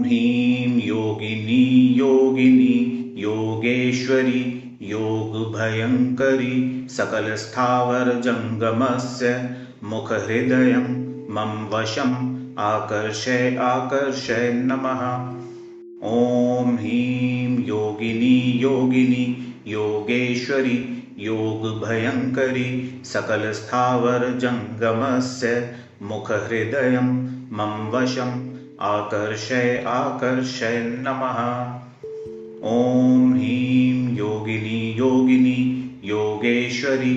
ह्रीं योगिनी योगिनी योगेश्वरी योगभयङ्करी सकलस्थावर जङ्गमस्य मुखहृदयं मम वशम् आकर्षय आकर्षय नमः। ॐ ह्रीं योगिनी योगिनी योगेश्वरी योगभयङ्करी सकलस्थावर जङ्गमस्य मुखहृदयं मम वशम् आकर्षय आकर्षय नमः। ॐ ह्रीं योगिनी योगिनी योगेश्वरी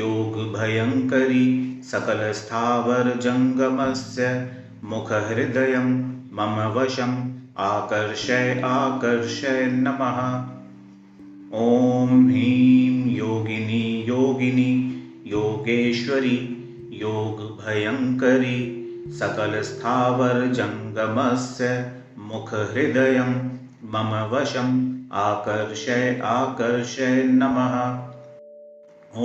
योगभयङ्करी सकलस्थावर जङ्गमस्य मुखहृदयं मम वशम् आकर्षय आकर्षय नमः। ॐ ह्रीं योगिनी योगिनी योगेश्वरी योगभयङ्करी सकलस्थावर जङ्गमस्य मुखहृदयं मम वशम् आकर्षय आकर्षय नमः।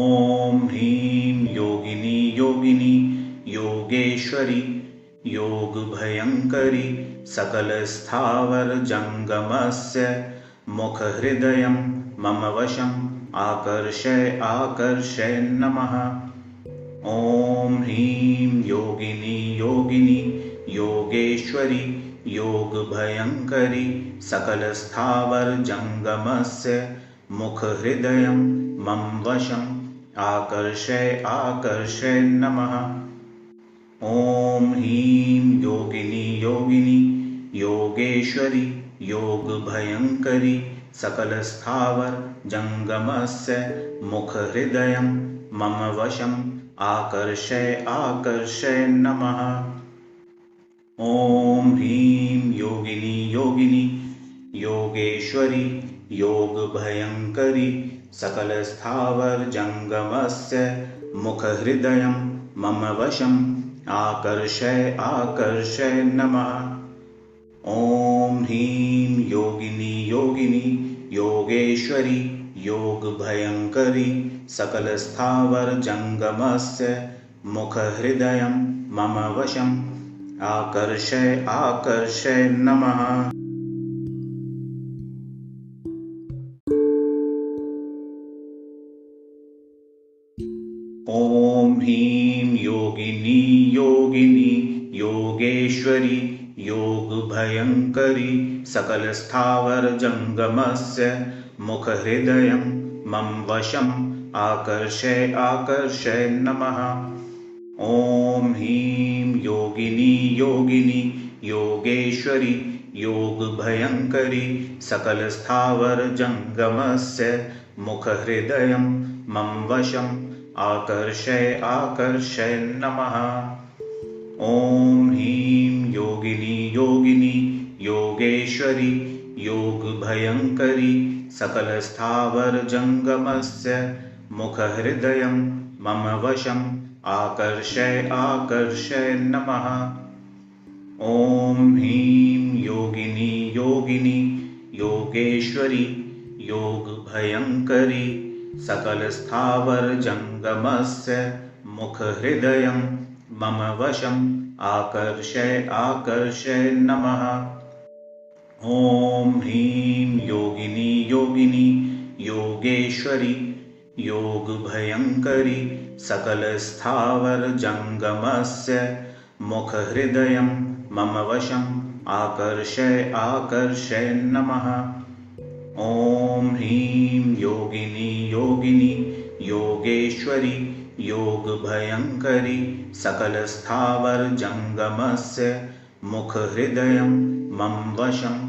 ॐ ह्रीं योगिनी योगिनी योगेश्वरी योगभयङ्करी सकलस्थावर जङ्गमस्य मुखहृदयं मम वशम् आकर्षय आकर्षय नमः। ॐ ह्रीं योगिनी योगिनी योगेश्वरी योगभयङ्करी सकलस्थावर जङ्गमस्य मुखहृदयं मम वशम् आकर्षय आकर्षय नमः। ॐ ह्रीं योगिनी योगिनी योगेश्वरी योगभयङ्करी सकलस्थावर जङ्गमस्य मुखहृदयं मम वशम् आकर्षय आकर्षय नमः। ॐ ह्रीं योगिनी योगिनी योगेश्वरी योगभयङ्करी सकलस्थावर जङ्गमस्य मुखहृदयं मम वशम् आकर्षय आकर्षय नमः। ॐ ह्रीं योगिनी योगिनी योगेश्वरी योगभयङ्करी सकलस्थावर जङ्गमस्य मुखहृदयं मम वशम् आकर्षय आकर्षय नमः। ॐ ह्रीं योगिनी योगिनी योगेश्वरी योगभयङ्करी सकलस्थावर जङ्गमस्य मुखहृदयं मम वशम् आकर्षय आकर्षय नमः। ॐ ह्रीं योगिनी योगिनी योगेश्वरी योगभयङ्करी सकलस्थावर जङ्गमस्य मुखहृदयं मम वशम् आकर्षय आकर्षय नमः। ॐ ह्रीं योगिनी योगिनी योगेश्वरी योगभयङ्करी सकलस्थावर जङ्गमस्य मुखहृदयं मम वशम् आकर्षय आकर्षय नमः। ॐ ह्रीं योगिनी योगिनी योगेश्वरी योगभयङ्करी सकलस्थावर जङ्गमस्य मुखहृदयं मम वशम् आकर्षय आकर्षय नमः। ॐ ह्रीं योगिनी योगिनी योगेश्वरी योगभयङ्करी सकलस्थावर जङ्गमस्य मुखहृदयं मम वशम् आकर्षय आकर्षय नमः। ॐ ह्रीं योगिनी योगिनी योगेश्वरी योगभयङ्करी सकलस्थावर जङ्गमस्य मुखहृदयं मम वशम्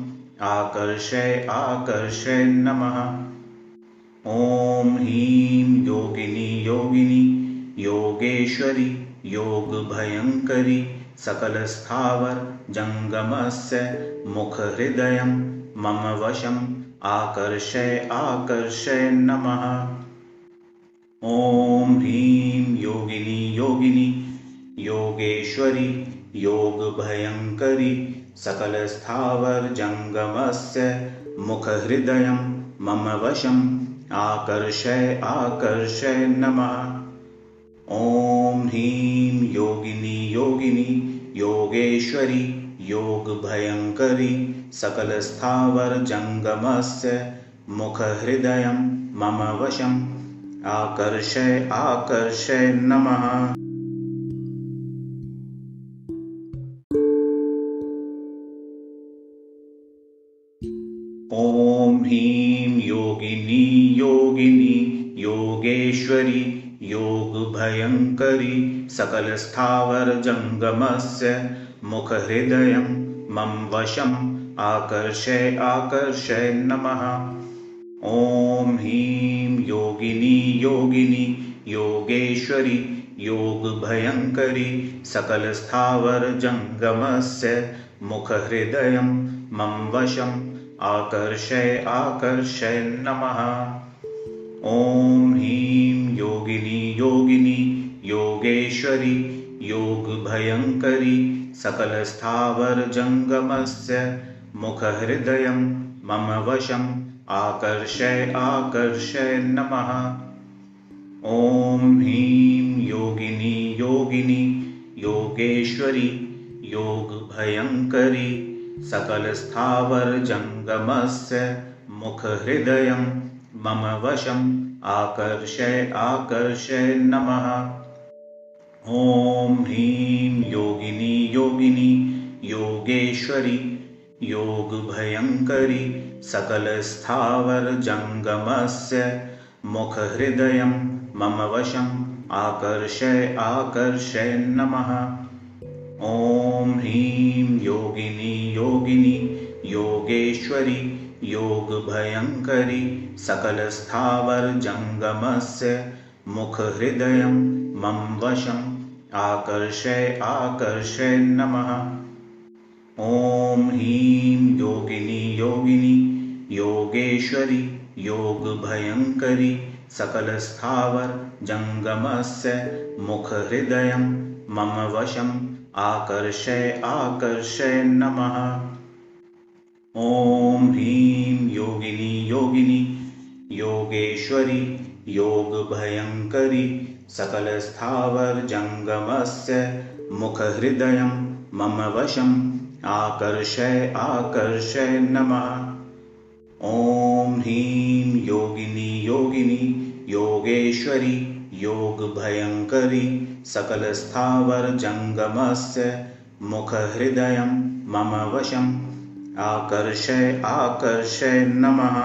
आकर्षय आकर्षय नमः। ॐ ह्रीं योगिनी योगिनी योगेश्वरी योगभयङ्करी सकलस्थावर जङ्गमस्य मुखहृदयं मम वशम् आकर्षय आकर्षय नमः। ॐ ह्रीं योगिनी योगिनी योगेश्वरी योगभयङ्करी सकलस्थावर जङ्गमस्य मुखहृदयं मम वशम् आकर्षय आकर्षय नमः। ॐ ह्रीं योगिनी योगिनी योगेश्वरी योगभयङ्करी सकलस्थावरजङ्गमस्य मुखहृदयं मम वशम् आकर्षय आकर्षय नमः। ॐ ह्रीं योगिनी योगिनी योगेश्वरी योगभयङ्करी सकलस्थावरजङ्गमस्य मुखहृदयं मम वशम् आकर्षय आकर्षय नमः। ॐ ह्रीं योगिनी योगिनी योगेश्वरी योगभयङ्करी सकलस्थावरजङ्गमस्य मुखहृदयं मम वशम् आकर्षय आकर्षय नमः। ॐ ह्रीं योगिनी योगिनी योगेश्वरी योगभयङ्करी सकलस्थावरजङ्गमस्य मुखहृदयं मम वशम् आकर्षय आकर्षय नमः। ॐ ह्रीं योगिनी योगिनी योगेश्वरी योगभयङ्करी सकलस्थावरजङ्गमस्य मुखहृदयं मम वशम् आकर्षय आकर्षय नमः। ॐ ह्रीं योगिनी योगिनी योगेश्वरी योगभयङ्करी सकलस्थावरजङ्गमस्य मुखहृदयं मम वशम् आकर्षय आकर्षय नमः। ॐ ह्रीं योगिनी योगिनी योगेश्वरी योगभयङ्करी सकलस्थावरजङ्गमस्य मुखहृदयं मम वशम् आकर्षय आकर्षय नमः। ॐ ह्रीं योगिनी योगिनी योगेश्वरी योगभयङ्करी सकलस्थावरजङ्गमस्य मुखहृदयं मम वशम् आकर्षय आकर्षय नमः। ॐ ह्रीं योगिनी योगिनी योगेश्वरी योगभयङ्करी सकलस्थावरजङ्गमस्य मुखहृदयं मम वशम् आकर्षय आकर्षय नमः। ॐ ह्रीं योगिनी योगिनी योगेश्वरी योगभयङ्करी सकलस्थावरजङ्गमस्य मुखहृदयं मम वशम् आकर्षय आकर्षय नमः।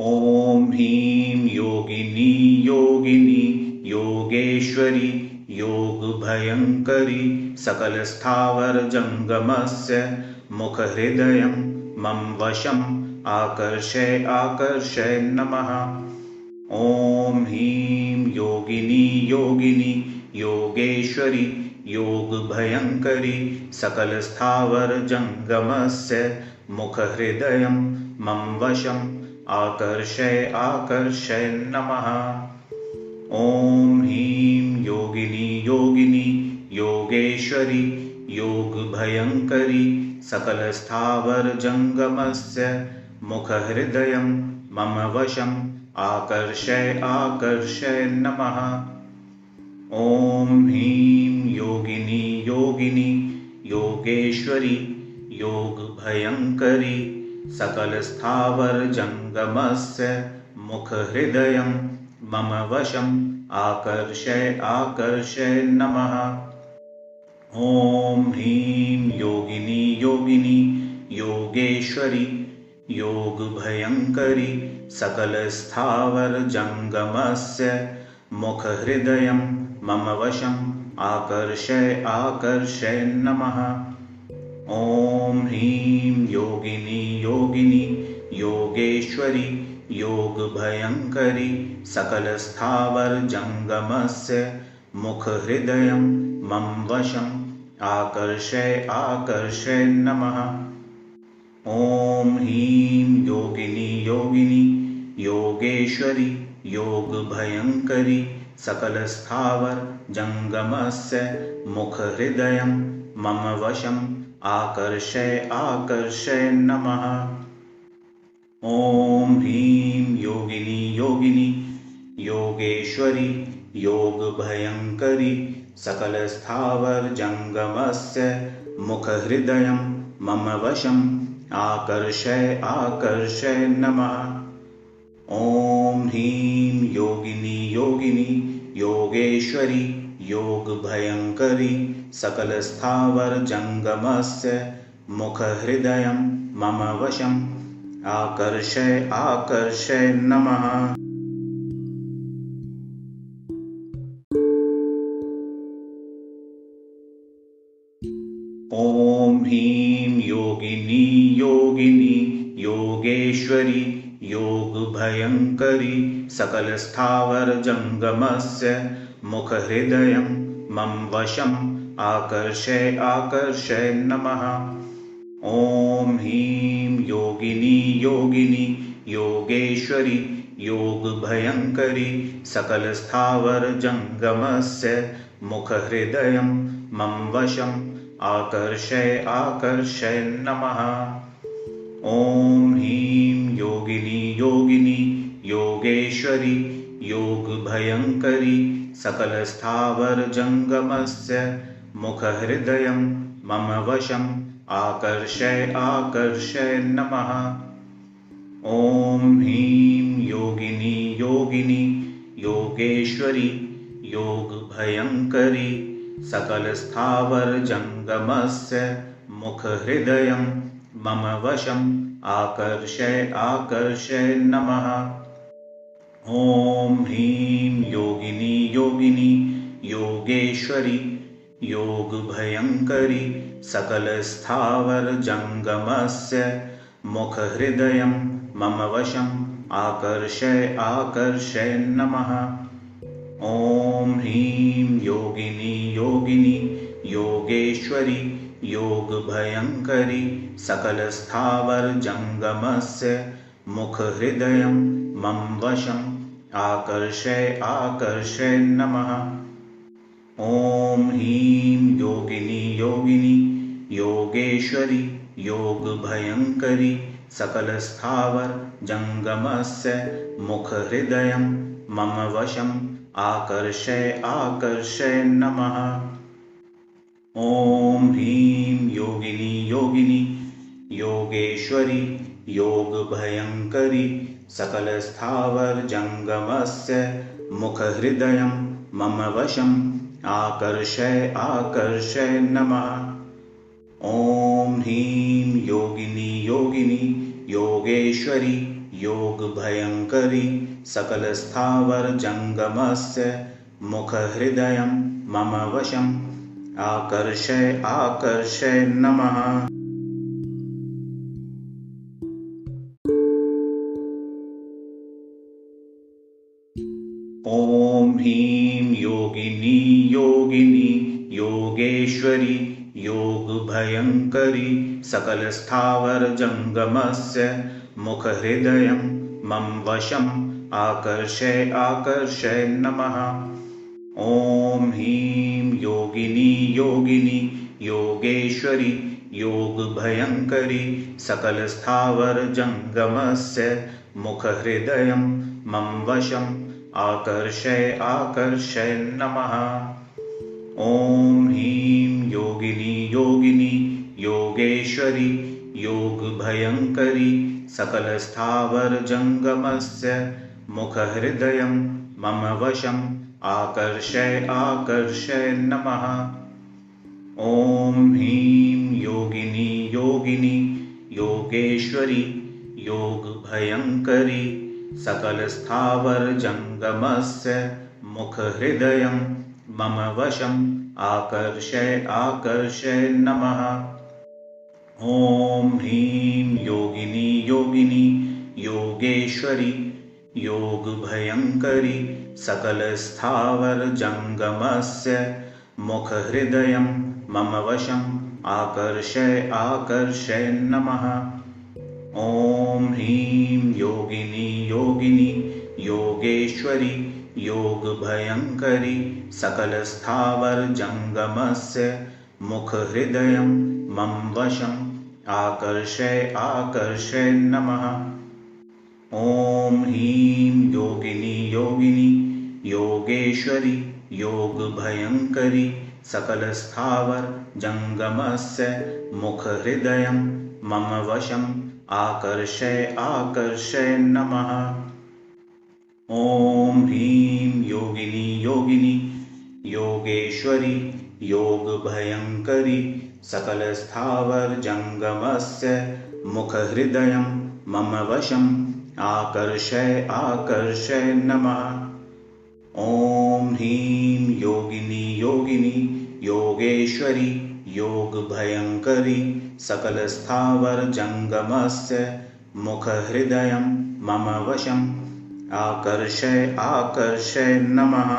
ॐ ह्रीं योगिनी योगिनी योगेश्वरी योगभयङ्करी सकलस्थावरजङ्गमस्य मुखहृदयं मम वशम् आकर्षय आकर्षय नमः। ॐ ह्रीं योगिनी योगिनी योगेश्वरी योगभयङ्करी सकलस्थावरजङ्गमस्य मुखहृदयं मम वशम् आकर्षय आकर्षय नमः। ॐ ह्रीं योगिनी योगिनी योगेश्वरी योगभयङ्करी सकलस्थावरजङ्गमस्य मुखहृदयं मम वशम् आकर्षय आकर्षय नमः। ॐ ह्रीं योगिनी योगिनी योगेश्वरी योगभयङ्करी सकलस्थावरजङ्गमस्य मुखहृदयं मम वशम् आकर्षय आकर्षय नमः। ॐ ह्रीं योगिनी योगिनी योगेश्वरी योगभयङ्करी सकलस्थावरजङ्गमस्य मुखहृदयं मम वशम् आकर्षय आकर्षय नमः। ॐ ह्रीं योगिनी योगिनी योगेश्वरी योगभयङ्करी सकलस्थावरजङ्गमस्य मुखहृदयं मम वशम् आकर्षय आकर्षय नमः। ॐ ह्रीं योगिनी योगिनी योगेश्वरी योगभयङ्करी सकलस्थावरजङ्गमस्य मुखहृदयं मम वशम् आकर्षय आकर्षय नमः। ॐ ह्रीं योगिनी योगिनी योगेश्वरी योगभयङ्करी सकलस्थावर जङ्गमस्य मुखहृदयं मम वशम् आकर्षय आकर्षय नमः। ॐ ह्रीं योगिनी योगिनी योगेश्वरी योगभयङ्करी सकलस्थावर जङ्गमस्य मुखहृदयं मम वशम् आकर्षय आकर्षय नमः। ॐ ह्रीं योगिनी योगिनी योगेश्वरी योगभयङ्करी सकलस्थावर जङ्गमस्य मुखहृदयं मम वशम् आकर्षय आकर्षय नमः। ॐ ह्रीं योगिनी योगिनी योगेश्वरी योगभयङ्करी सकलस्थावर जङ्गमस्य मुखहृदयं मम वशम् आकर्षय आकर्षय नमः। ॐ ह्रीं योगिनी योगिनी योगेश्वरी योगभयङ्करी सकलस्थावर जङ्गमस्य मुखहृदयं मम वशम् आकर्षय आकर्षय नमः। ॐ ह्रीं योगिनी योगिनी योगेश्वरी योगभयङ्करी सकलस्थावर जङ्गमस्य मुखहृदयं मम वशम् आकर्षय आकर्षय नमः। ॐ ह्रीं योगिनी योगिनी योगेश्वरी योगभयङ्करी सकलस्थावर जङ्गमस्य मुखहृदयं मम वशम् आकर्षय आकर्षय नमः। ॐ ह्रीं योगिनी योगिनी योगेश्वरी योगभयङ्करी सकलस्थावर जङ्गमस्य मुखहृदयं मम वशम् आकर्षय आकर्षय नमः। ॐ ह्रीं योगिनी योगिनी योगेश्वरी योगभयङ्करी सकलस्थावर जङ्गमस्य मुखहृदयं मम वशम् आकर्षय आकर्षय नमः। ॐ ह्रीं योगिनी योगिनी योगेश्वरी योगभयङ्करी सकलस्थावर जङ्गमस्य मुखहृदयं मम वशम् आकर्षय आकर्षय नमः। ॐ ह्रीं योगिनी योगिनी योगेश्वरी योगभयङ्करी सकलस्थावर जङ्गमस्य मुखहृदयं मम वशम् आकर्षय आकर्षय नमः। ॐ ह्रीं योगिनी योगिनी योगेश्वरी योगभयङ्करी सकलस्थावर जङ्गमस्य मुखहृदयं मम वशम् आकर्षय आकर्षय नमः। ॐ ह्रीं योगिनी योगिनी योगेश्वरी योगभयङ्करी सकलस्थावर जङ्गमस्य मुखहृदयं मम वशम् आकर्षय आकर्षय नमः। ॐ ह्रीं योगिनी योगिनी योगेश्वरी योगभयङ्करी सकलस्थावर जङ्गमस्य मुखहृदयं मम वशम् आकर्षय आकर्षय नमः। ॐ ह्रीं योगिनी योगिनी योगेश्वरी योगभयङ्करी सकलस्थावर जङ्गमस्य मुखहृदयं मम वशम् आकर्षय आकर्षय नमः। ॐ ह्रीं योगिनी योगिनी योगेश्वरी योगभयङ्करी सकलस्थावर जङ्गमस्य मुखहृदयं मम वशम् आकर्षय आकर्षय नमः। ॐ ह्रीं योगिनी योगिनी योगेश्वरी योगभयङ्करी सकलस्थावर जङ्गमस्य मुखहृदयं मम वशम् आकर्षय आकर्षय नमः। ॐ ह्रीं योगिनी योगिनी योगेश्वरी योगभयङ्करी सकलस्थावर जङ्गमस्य मुखहृदयं मम वशम् आकर्षय आकर्षय नमः। ॐ ह्रीं योगिनी योगिनी योगेश्वरी योगभयङ्करी सकलस्थावर जङ्गमस्य मुखहृदयं मम वशम् आकर्षय आकर्षय नमः। ॐ ह्रीं योगिनी योगिनी योगेश्वरी योगभयङ्करी सकलस्थावर जङ्गमस्य मुखहृदयं मम वशम् आकर्षय आकर्षय नमः।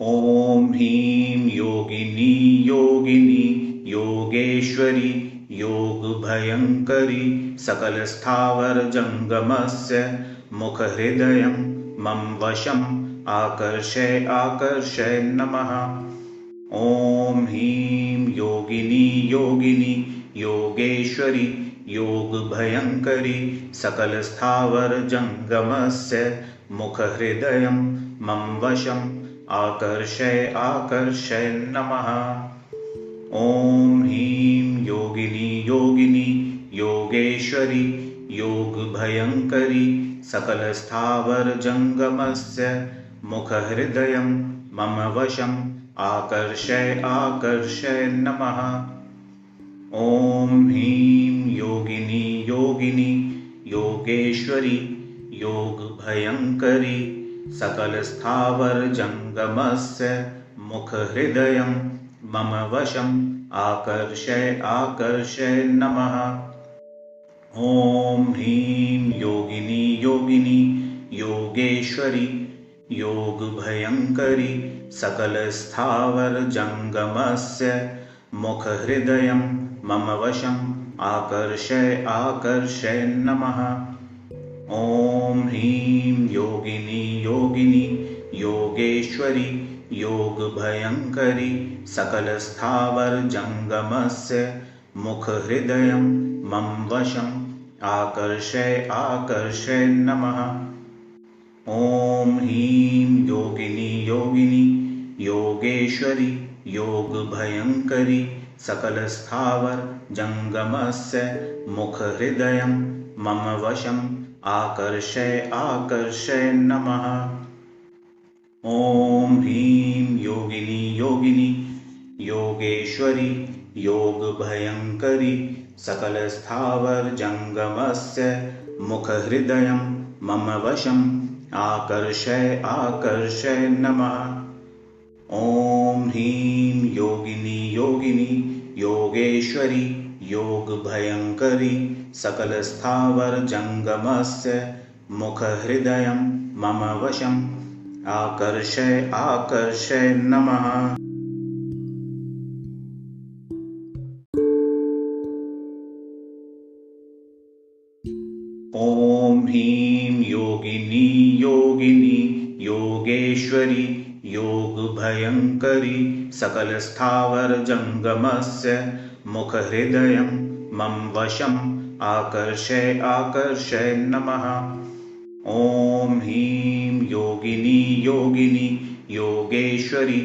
ॐ ह्रीं योगिनी योगिनी योगेश्वरी योगभयङ्करी सकलस्थावर जङ्गमस्य मुखहृदयं मम वशम् आकर्षय आकर्षय नमः। ॐ ह्रीं योगिनी योगिनी योगेश्वरी योगभयङ्करी सकलस्थावर जङ्गमस्य मुखहृदयं मम वशम् आकर्षय आकर्षय नमः। ॐ ह्रीं योगिनी योगिनी योगेश्वरी योगभयङ्करी सकलस्थावर जङ्गमस्य मुखहृदयं मम वशम् आकर्षय आकर्षय नमः। ॐ ह्रीं योगिनी योगिनी योगेश्वरी योगभयङ्करी सकलस्थावर जङ्गमस्य मुखहृदयं मम वशम् आकर्षय आकर्षय नमः। ॐ ह्रीं योगिनी योगिनी योगेश्वरी योगभयङ्करी सकलस्थावर जङ्गमस्य मुखहृदयं मम वशम् आकर्षय आकर्षय नमः। ॐ ह्रीं योगिनी योगिनी योगेश्वरी योगभयङ्करी सकलस्थावर जङ्गमस्य मुखहृदयं मम वशम् आकर्षय आकर्षय नमः। ॐ ह्रीं योगिनी योगिनी योगेश्वरी योगभयङ्करी सकलस्थावर जङ्गमस्य मुखहृदयं मम वशम् आकर्षय आकर्षय नमः। ॐ ह्रीं योगिनी योगिनी योगेश्वरी योगभयङ्करी सकलस्थावर जङ्गमस्य मुखहृदयं मम वशम् आकर्षय आकर्षय नमः। ॐ ह्रीं योगिनी योगिनी योगेश्वरी योगभयङ्करी सकलस्थावर जङ्गमस्य मुखहृदयं मम वशम् आकर्षय आकर्षय नमः। ॐ ह्रीं योगिनी योगिनी योगेश्वरी योगभयङ्करी सकलस्थावर जङ्गमस्य मुखहृदयं मम वशम् आकर्षय आकर्षय नमः। ॐ ह्रीं योगिनी योगिनी योगेश्वरी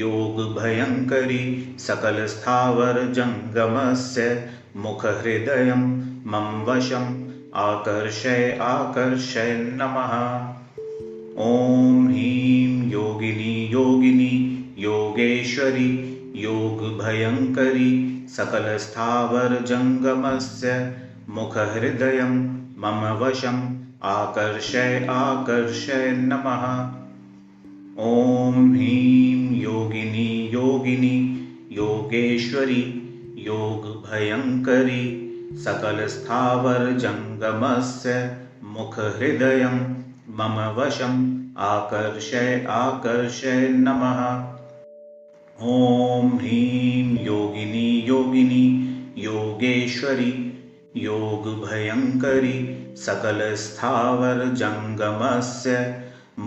योगभयङ्करी सकलस्थावर जङ्गमस्य मुखहृदयं मम वशम् आकर्षय आकर्षय नमः। ॐ ह्रीं योगिनी योगिनी योगेश्वरी योगभयङ्करी सकलस्थावर जङ्गमस्य मुखहृदयं मम वशम् आकर्षय आकर्षय नमः। ॐ ह्रीं योगिनी योगिनी योगेश्वरी योगभयङ्करी सकलस्थावर जङ्गमस्य मुखहृदयं मम वशम् आकर्षय आकर्षय नमः। ॐ ह्रीं योगिनी योगिनी योगेश्वरी योगभयङ्करी सकलस्थावर जङ्गमस्य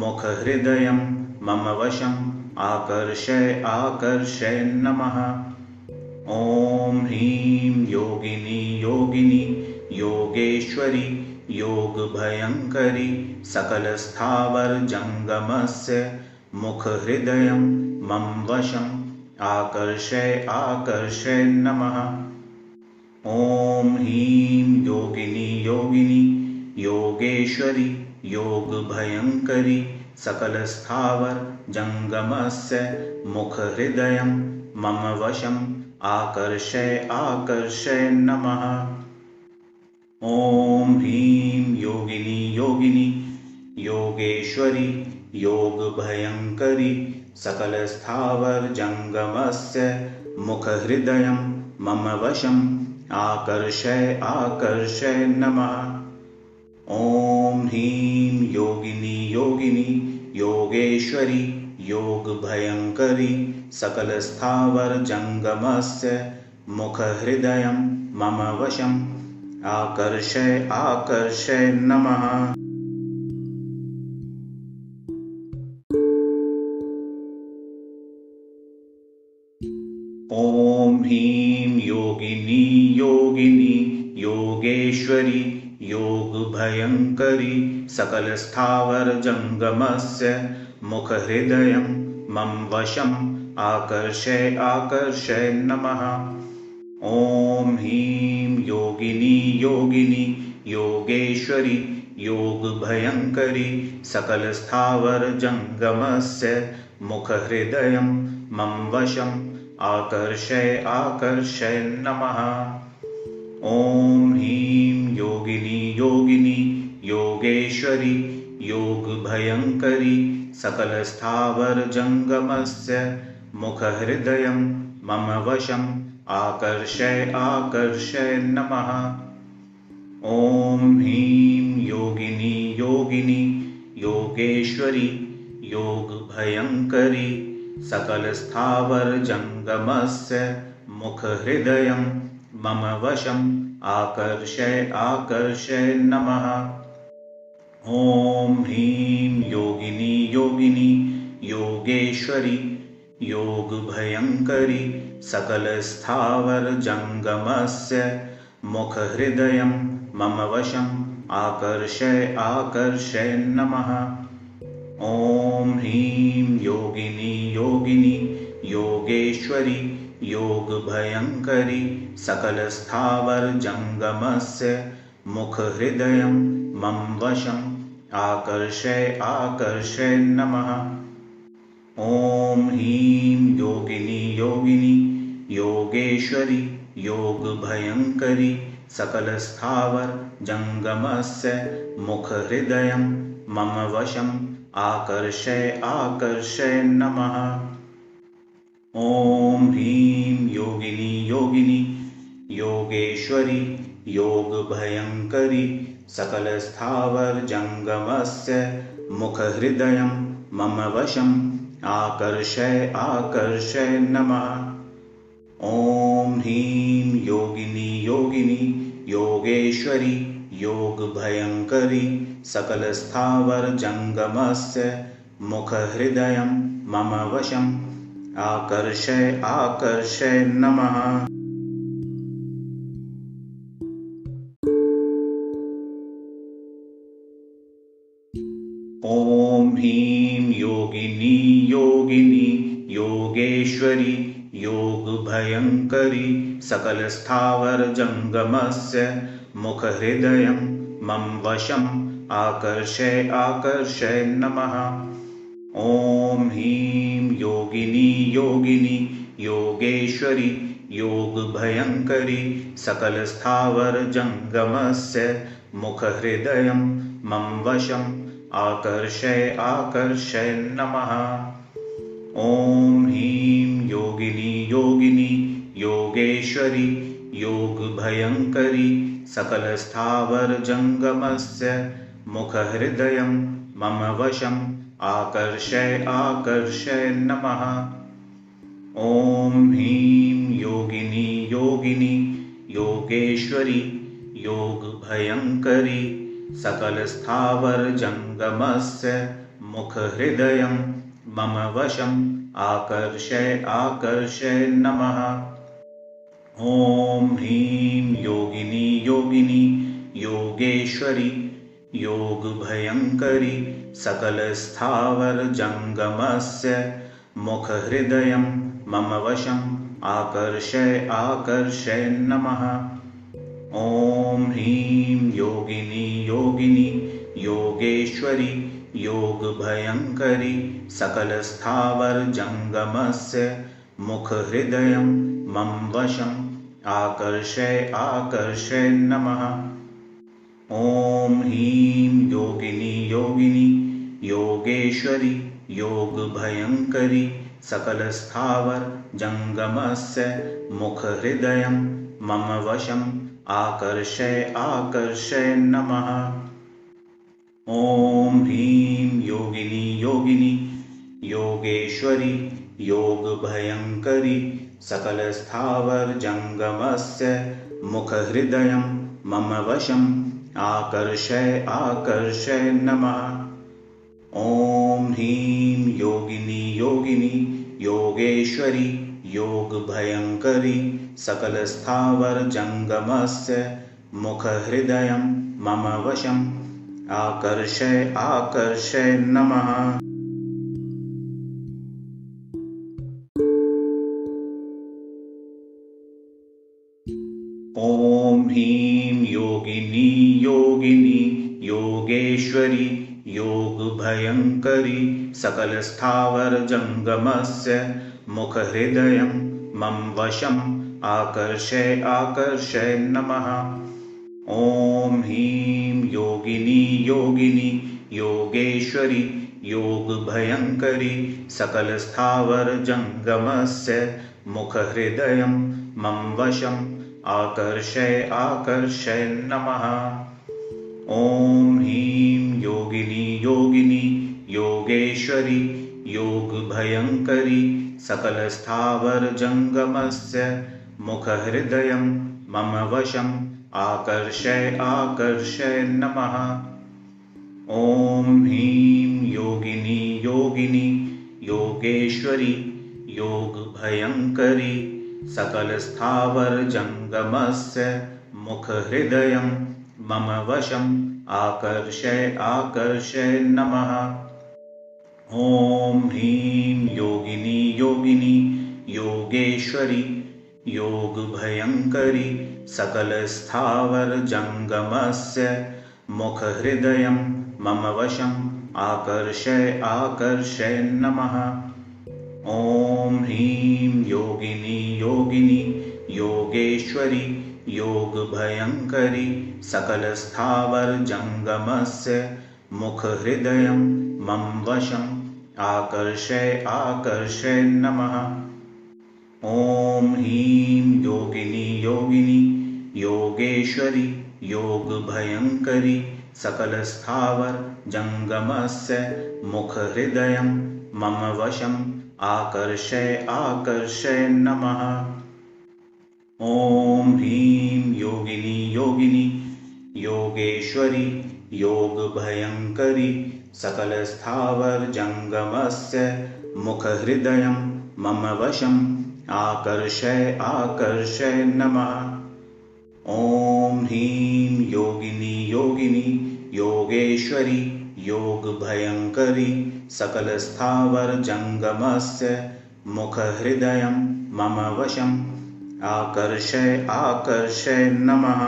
मुखहृदयं मम वशम् आकर्षय आकर्षय नमः। ॐ ह्रीं योगिनी योगिनी योगेश्वरी योगभयङ्करी सकलस्थावर जङ्गमस्य मुखहृदयं मम वशम् आकर्षय आकर्षय नमः। ॐ ह्रीं योगिनी योगिनी योगेश्वरी योगभयङ्करी सकलस्थावर जङ्गमस्य मुखहृदयं मम वशम् आकर्षय आकर्षय नमः। ॐ ह्रीं योगिनी योगिनी योगेश्वरी योगभयङ्करी सकलस्थावर जङ्गमस्य मुखहृदयं मम वशम् आकर्षय आकर्षय नमः। ॐ ह्रीं योगिनी योगिनी योगेश्वरी योगभयङ्करी सकलस्थावर जङ्गमस्य मुखहृदयं मम वशम् आकर्षय आकर्षय नमः। ॐ ह्रीं योगिनी योगिनी योगेश्वरी योगभयङ्करी सकलस्थावर जङ्गमस्य मुखहृदयं मम वशम् आकर्षय आकर्षय नमः। ॐ ह्रीं योगिनी योगिनी योगेश्वरी योगभयङ्करी सकलस्थावर जङ्गमस्य मुखहृदयं मम वशम् आकर्षय आकर्षय नमः। ॐ ह्रीं योगिनी योगिनी योगेश्वरी योगभयङ्करी सकलस्थावर जङ्गमस्य मुखहृदयं मम वशम् आकर्षय आकर्षय नमः। ॐ ह्रीं योगिनी योगिनी योगेश्वरी योगभयङ्करी सकलस्थावर जङ्गमस्य मुखहृदयं मम वशम् आकर्षय आकर्षय नमः। ॐ ह्रीं योगिनी योगिनी योगेश्वरी योगभयङ्करी सकलस्थावर जङ्गमस्य मुखहृदयं मम वशम् आकर्षय आकर्षय नमः। ॐ ह्रीं योगिनी योगिनी योगेश्वरी योगभयङ्करी सकलस्थावर जङ्गमस्य मुखहृदयं मम वशम् आकर्षय आकर्षय नमः। ॐ ह्रीं योगिनी योगिनी योगेश्वरी योगभयङ्करी सकलस्थावर जङ्गमस्य मुखहृदयं मम वशम् आकर्षय आकर्षय नमः। ॐ ह्रीं योगिनी योगिनी योगेश्वरी योगभयङ्करी सकलस्थावर जङ्गमस्य मुखहृदयं मम वशम् आकर्षय आकर्षय नमः। ॐ ह्रीं योगिनी योगिनी योगेश्वरी योगभयङ्करी सकलस्थावर जङ्गमस्य मुखहृदयं मम वशम् आकर्षय आकर्षय नमः। ॐ ह्रीं योगिनी योगिनी योगेश्वरी योगभयङ्करी सकलस्थावर जङ्गमस्य मुखहृदयं मम वशम् आकर्षय आकर्षय नमः। ॐ ह्रीं योगिनी योगिनी योगेश्वरी योगभयङ्करी सकलस्थावर जङ्गमस्य मुखहृदयं मम वशम् आकर्षय आकर्षय नमः। ॐ ह्रीं योगिनी योगिनी योगेश्वरी योगभयङ्करी सकलस्थावर जङ्गमस्य मुखहृदयं मम वशम् आकर्षय आकर्षय नमः। ॐ ह्रीं योगिनी योगिनी योगेश्वरी योगभयङ्करी सकलस्थावर जङ्गमस्य मुखहृदयं मम वशम् आकर्षय आकर्षय नमः। ॐ ह्रीं योगिनी योगिनी योगेश्वरी योगभयङ्करी सकलस्थावर जङ्गमस्य मुखहृदयं मम वशम् आकर्षय आकर्षय नमः। ॐ ह्रीं योगिनी योगिनी योगेश्वरी योगभयङ्करी सकलस्थावर जङ्गमस्य मुखहृदयं मम वशम् आकर्षय आकर्षय नमः। ॐ ह्रीं योगिनी योगिनी योगेश्वरी योगभयङ्करी सकलस्थावर जङ्गमस्य मुखहृदयं मम वशम् आकर्षय आकर्षय नमः। ॐ ह्रीं योगिनी योगिनी योगेश्वरी योगभयङ्करी सकलस्थावर जङ्गमस्य मुखहृदयं मम वशम् आकर्षय आकर्षय नमः। ॐ ह्रीं योगिनी योगिनी योगेश्वरी योगभयङ्करी सकलस्थावर जङ्गमस्य मुखहृदयं मम वशम् आकर्षय आकर्षय नमः। ॐ ह्रीं योगिनी योगिनी योगेश्वरी योगभयङ्करी सकलस्थावर जङ्गमस्य मुखहृदयं मम वशम् आकर्षय आकर्षय नमः। ॐ ह्रीं योगिनी योगिनी योगेश्वरी योगभयङ्करी सकलस्थावर जङ्गमस्य मुखहृदयं मम वशम् आकर्षय आकर्षय नमः। ॐ ह्रीं योगिनी योगिनी योगेश्वरी योगभयङ्करी सकलस्थावर जङ्गमस्य मुखहृदयं मम वशम् आकर्षय आकर्षय नमः। ॐ ह्रीं योगिनी योगिनी योगेश्वरी योगभयङ्करी सकलस्थावर जङ्गमस्य मुखहृदयं मम वशम् आकर्षय आकर्षय नमः। ॐ ह्रीं योगिनी योगिनी योगेश्वरी योगभयङ्करी सकलस्थावर जङ्गमस्य मुखहृदयं मम वशम् आकर्षय आकर्षय नमः। ॐ ह्रीं योगिनी योगिनी योगेश्वरी योगभयङ्करी सकलस्थावर जङ्गमस्य मुखहृदयं मम वशम् आकर्षय आकर्षय नमः। ॐ ह्रीं योगिनी योगिनी योगेश्वरी योगभयङ्करी सकलस्थावर जङ्गमस्य मुखहृदयं मम वशम् आकर्षय आकर्षय नमः। ॐ ह्रीं योगिनी योगिनी योगेश्वरी योगभयङ्करी सकलस्थावर जङ्गमस्य मुखहृदयं मम वशम् आकर्षय आकर्षय नमः। ॐ ह्रीं योगिनी योगिनी योगेश्वरी योगभयङ्करी सकलस्थावर जङ्गमस्य मुखहृदयं मम वशम् आकर्षय आकर्षय नमः।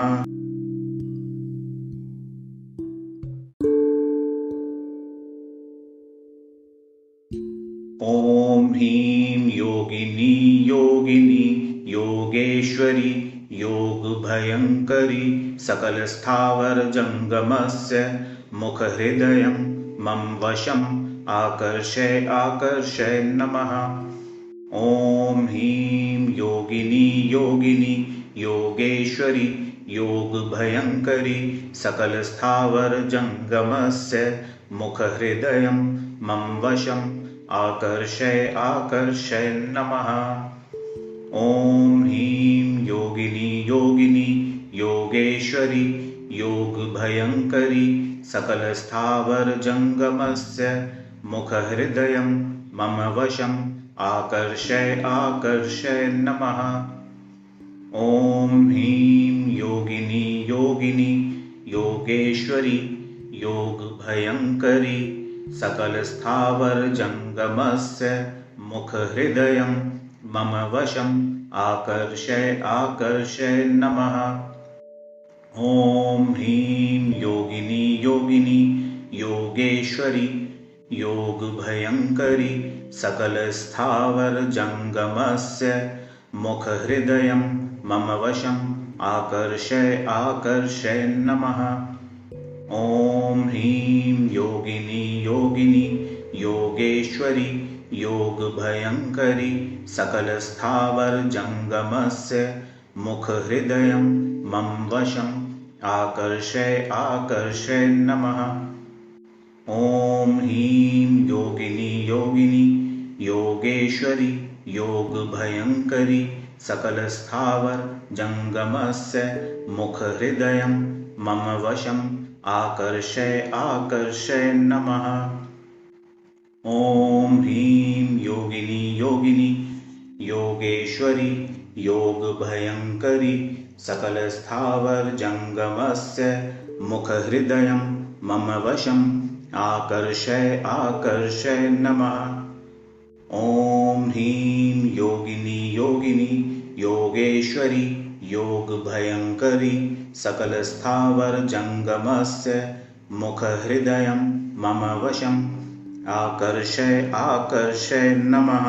ॐ ह्रीं योगिनी योगिनी योगेश्वरी योगभयङ्करी सकलस्थावर जङ्गमस्य मुखहृदयं मम वशम् आकर्षय आकर्षय नमः। ॐ ह्रीं योगिनी योगिनी योगेश्वरी योगभयङ्करी सकलस्थावर जङ्गमस्य मुखहृदयं मम वशम् आकर्षय आकर्षय नमः। ॐ ह्रीं योगिनी योगिनी योगेश्वरी योगभयङ्करी सकलस्थावर जङ्गमस्य मुखहृदयं मम वशम् आकर्षय आकर्षय नमः। ॐ ह्रीं योगिनी योगिनी योगिनी योगेश्वरी योगभयङ्करी सकलस्थावर जङ्गमस्य मुखहृदयं मम वशम् आकर्षय आकर्षय नमः। ॐ ह्रीं योगिनी योगिनी योगेश्वरी योगभयङ्करी सकलस्थावर जङ्गमस्य मुखहृदयं मम वशम् आकर्षय आकर्षय नमः। ॐ ह्रीं योगिनी योगिनी योगेश्वरी योगभयङ्करी सकलस्थावर जङ्गमस्य मुखहृदयं मम वशम् आकर्षय आकर्षय नमः। ॐ ह्रीं योगिनी योगिनी योगेश्वरी योगभयङ्करी सकलस्थावर जङ्गमस्य मुखहृदयं मम वशम् आकर्षय आकर्षय नमः। ॐ ह्रीं योगिनी योगिनी योगेश्वरी योगभयङ्करी सकलस्थावर जङ्गमस्य मुखहृदयं मम वशम् आकर्षय आकर्षय नमः। ॐ ह्रीं योगिनी योगिनी योगेश्वरी योगभयङ्करी सकलस्थावर जङ्गमस्य मुखहृदयं मम वशम् आकर्षय आकर्षय नमः।